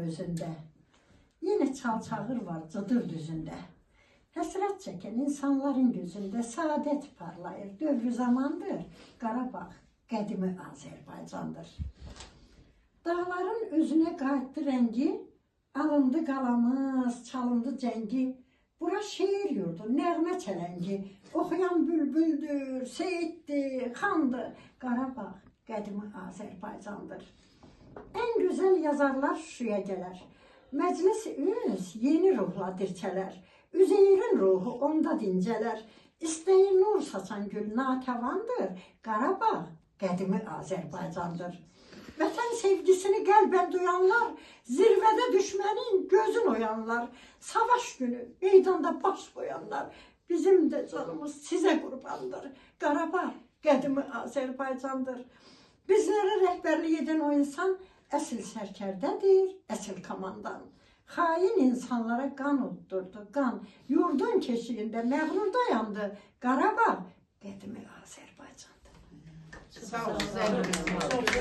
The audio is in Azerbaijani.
özünde. Yine çalçağır var cıdır düzünde. Həsrət çəkən insanların gözündə saadet parlayır. Dövrü zamandır, Qarabağ qədimi Azərbaycandır. Dağların özünə qayıtdı rəngi, alındı qalamız, çalındı cəngi. Bura şeir yurdu, nəğmə çələngi. Oxuyan bülbüldür, seyiddir, xandır. Qarabağ qədimi Azərbaycandır. Ən gözəl yazarlar Şuşaya gələr. Məclis üz yeni ruhla dirçələr. Üzeyrin ruhu onda dincələr. İstəyi nur saçan gül natəvandır. Qarabağ qədimi Azərbaycandır. Vətən sevgisini qəlbən duyanlar, zirvədə düşmənin gözün oyanlar, savaş günü meydanda baş qoyanlar, bizim də canımız sizə qurbandır. Qarabağ qədimi Azərbaycandır. Bizlərə rəhbərlik edən o insan əsl sərkərdədir, əsl komandan. Xain insanlara qan uddurdu, qan. Yurdun keşiyində məğrur dayandı. Qarabağ qədimi Azərbaycandır. Sağ olun.